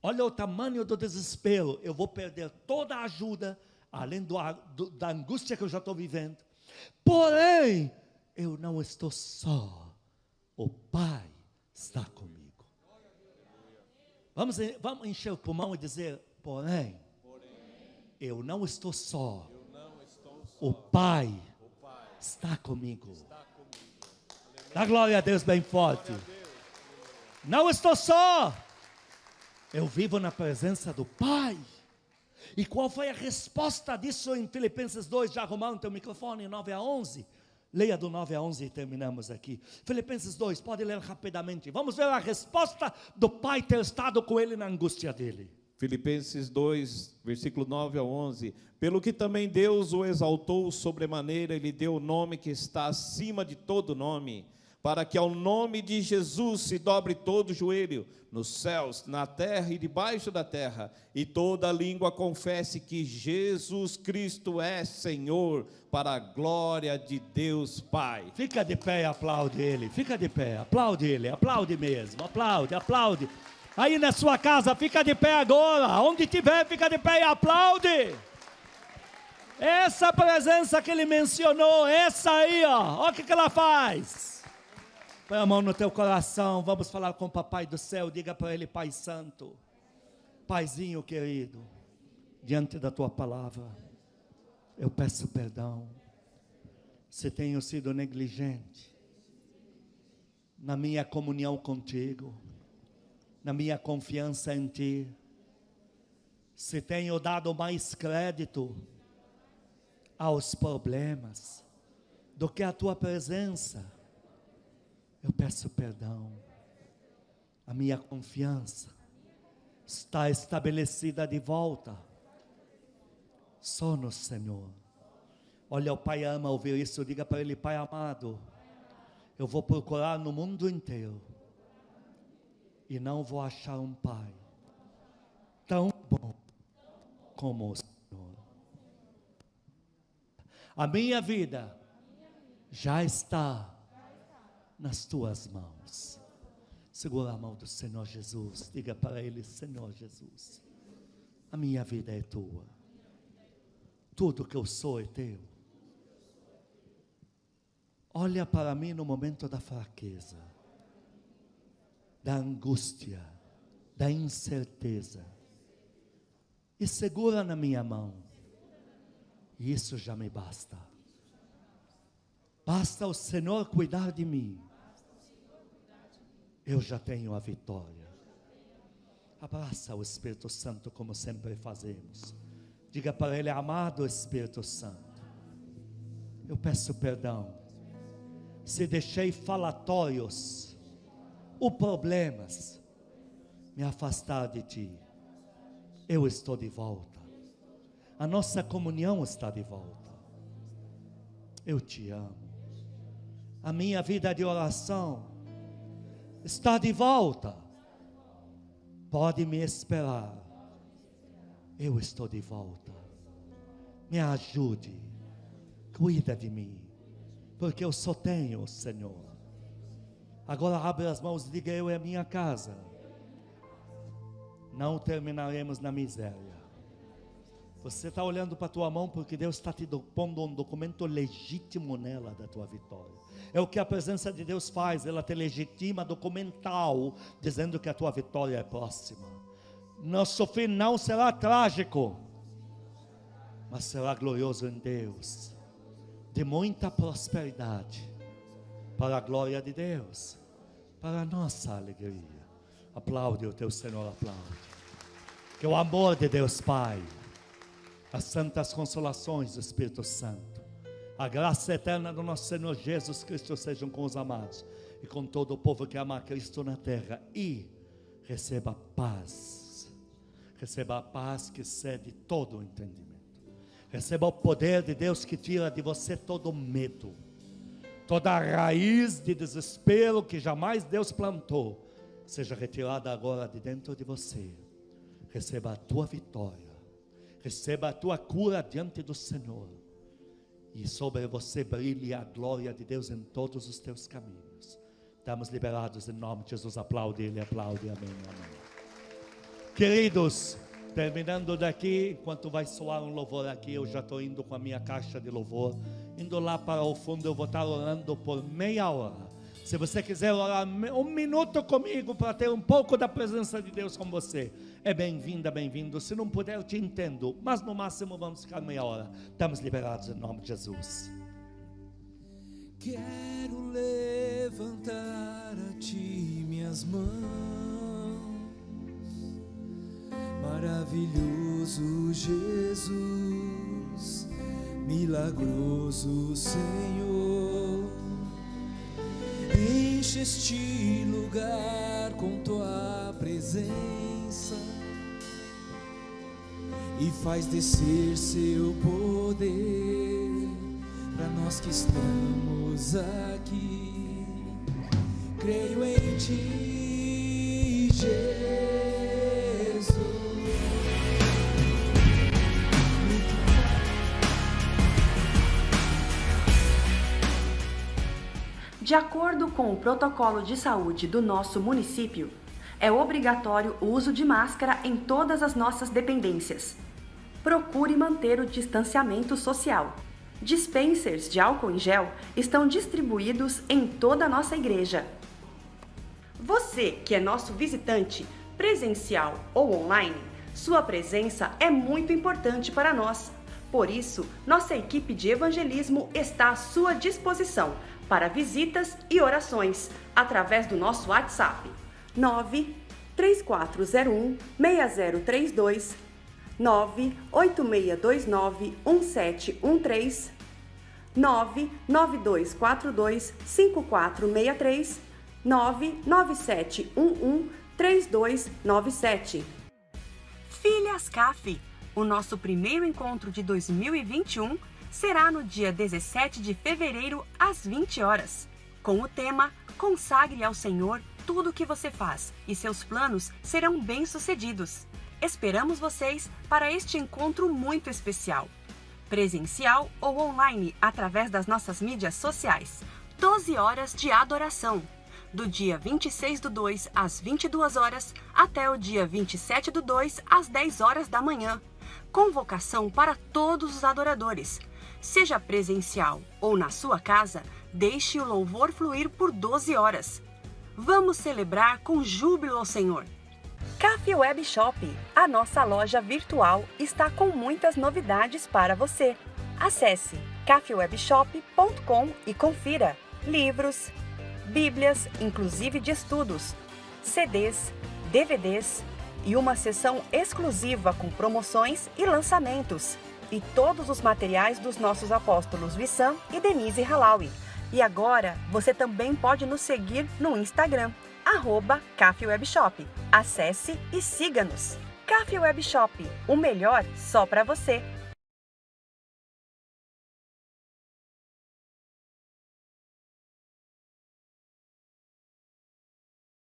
Olha o tamanho do desespero. Eu vou perder toda a ajuda, além da angústia que eu já estou vivendo. Porém, eu não estou só. O Pai está comigo. Vamos encher o pulmão e dizer: porém, eu não estou só. O Pai está comigo. Dá glória a Deus bem forte. Não estou só. Eu vivo na presença do Pai. E qual foi a resposta disso em Filipenses 2? Já arrumaram teu microfone, 9 a 11? Leia do 9 a 11 e terminamos aqui. Filipenses 2, pode ler rapidamente. Vamos ver a resposta do Pai ter estado com ele na angústia dele. Filipenses 2, versículo 9 a 11. Pelo que também Deus o exaltou sobremaneira, e lhe deu o nome que está acima de todo nome, para que ao nome de Jesus se dobre todo o joelho, nos céus, na terra e debaixo da terra, e toda língua confesse que Jesus Cristo é Senhor, para a glória de Deus Pai. Fica de pé e aplaude ele, fica de pé, aplaude ele, aplaude mesmo, aplaude, aplaude. Aí na sua casa, fica de pé agora, onde tiver, fica de pé e aplaude. Essa presença que ele mencionou, essa aí, ó, olha o que ela faz. Põe a mão no teu coração, vamos falar com o Papai do céu, diga para ele: Pai Santo, Paizinho querido, diante da tua palavra, eu peço perdão, se tenho sido negligente na minha comunhão contigo, na minha confiança em Ti. Se tenho dado mais crédito aos problemas do que a Tua presença, eu peço perdão. A minha confiança está estabelecida de volta só no Senhor. Olha, o Pai ama ouvir isso. Diga para Ele: Pai amado, eu vou procurar no mundo inteiro e não vou achar um Pai tão bom como o Senhor. A minha vida já está nas Tuas mãos. Segura a mão do Senhor Jesus. Diga para Ele: Senhor Jesus, a minha vida é Tua. Tudo que eu sou é Teu. Olha para mim no momento da fraqueza, da angústia, da incerteza, e segura na minha mão. E isso já me basta. Basta o Senhor cuidar de mim. Eu já tenho a vitória. Abraça o Espírito Santo como sempre fazemos. Diga para Ele: amado Espírito Santo, eu peço perdão se deixei falatórios ou problemas me afastar de Ti. Eu estou de volta. A nossa comunhão está de volta. Eu Te amo. A minha vida de oração está de volta. Pode me esperar. Eu estou de volta. Me ajude. Cuida de mim, porque eu só tenho o Senhor. Agora abre as mãos e diga: eu e a minha casa não terminaremos na miséria. Você está olhando para a tua mão porque Deus está te pondo um documento legítimo nela da tua vitória. É o que a presença de Deus faz, ela te legitima documental, dizendo que a tua vitória é próxima. Nosso fim não será trágico, mas será glorioso em Deus, de muita prosperidade, para a glória de Deus, para a nossa alegria. Aplaude o teu Senhor, aplaude. Que o amor de Deus Pai, as santas consolações do Espírito Santo, a graça eterna do nosso Senhor Jesus Cristo sejam com os amados e com todo o povo que ama a Cristo na terra. E receba paz, receba a paz que excede todo o entendimento. Receba o poder de Deus que tira de você todo medo, toda a raiz de desespero que jamais Deus plantou, seja retirada agora de dentro de você. Receba a tua vitória, receba a tua cura diante do Senhor, e sobre você brilhe a glória de Deus em todos os teus caminhos. Estamos liberados em nome de Jesus. Aplaude Ele, aplaude, amém, amém. Queridos, terminando daqui, enquanto vai soar um louvor aqui, eu já estou indo com a minha caixa de louvor, indo lá para o fundo. Eu vou estar orando por meia hora. Se você quiser orar um minuto comigo para ter um pouco da presença de Deus com você, é bem-vinda, bem-vindo. Se não puder, eu te entendo, mas no máximo vamos ficar meia hora. Estamos liberados em nome de Jesus. Quero levantar a Ti minhas mãos, maravilhoso Jesus, milagroso Senhor. Enche este lugar com Tua presença e faz descer Seu poder para nós que estamos aqui. Creio em Ti, Jesus. De acordo com o protocolo de saúde do nosso município, é obrigatório o uso de máscara em todas as nossas dependências. Procure manter o distanciamento social. Dispensers de álcool em gel estão distribuídos em toda a nossa igreja. Você que é nosso visitante, presencial ou online, sua presença é muito importante para nós. Por isso, nossa equipe de evangelismo está à sua disposição para visitas e orações, através do nosso WhatsApp 3401-6032, 98629-1713, 99242-5463, 99711-3297. Filhas CAF, o nosso primeiro encontro de 2021 será no dia 17 de fevereiro, às 20 horas, com o tema Consagre ao Senhor tudo o que você faz e seus planos serão bem-sucedidos. Esperamos vocês para este encontro muito especial. Presencial ou online através das nossas mídias sociais. 12 horas de adoração. Do dia 26/2 às 22 horas até o dia 27/2 às 10 horas da manhã. Convocação para todos os adoradores. Seja presencial ou na sua casa, deixe o louvor fluir por 12 horas. Vamos celebrar com júbilo ao Senhor. CAF Web Shop, a nossa loja virtual, está com muitas novidades para você. Acesse cafwebshop.com e confira livros, bíblias, inclusive de estudos, CDs, DVDs e uma seção exclusiva com promoções e lançamentos. E todos os materiais dos nossos apóstolos Wissam e Denise Halawi. E agora, você também pode nos seguir no Instagram, @CAF Webshop. Acesse e siga-nos. CAF Webshop, o melhor só para você.